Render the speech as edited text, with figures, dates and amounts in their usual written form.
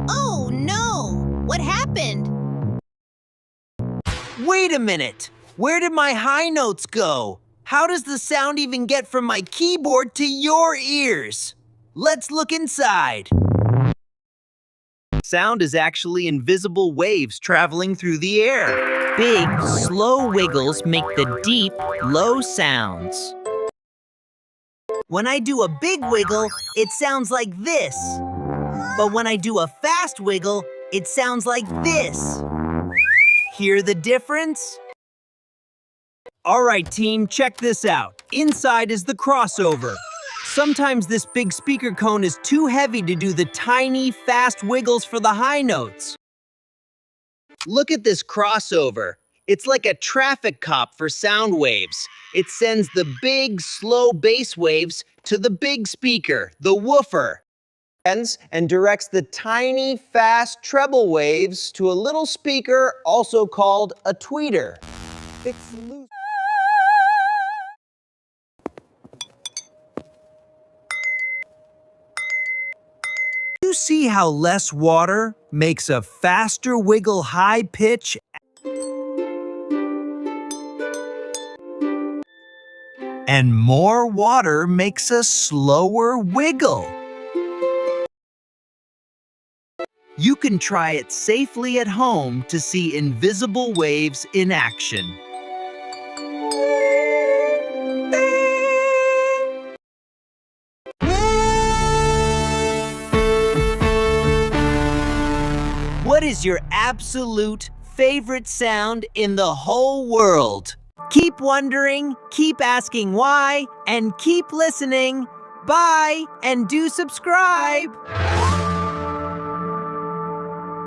Oh no! What happened? Wait a minute! Where did my high notes go? How does the sound even get from my keyboard to your ears? Let's look inside. Sound is actually invisible waves traveling through the air. Big, slow wiggles make the deep, low sounds. When I do a big wiggle, it sounds like this. But when I do a fast wiggle, it sounds like this. Hear the difference? All right, team, check this out. Inside is the crossover. Sometimes this big speaker cone is too heavy to do the tiny, fast wiggles for the high notes. Look at this crossover. It's like a traffic cop for sound waves. It sends the big, slow bass waves to the big speaker, the woofer, and directs the tiny, fast treble waves to a little speaker, also called a tweeter. You see how less water makes a faster wiggle high pitch? And more water makes a slower wiggle. You can try it safely at home to see invisible waves in action. What is your absolute favorite sound in the whole world? Keep wondering, keep asking why, and keep listening. Bye, and do subscribe.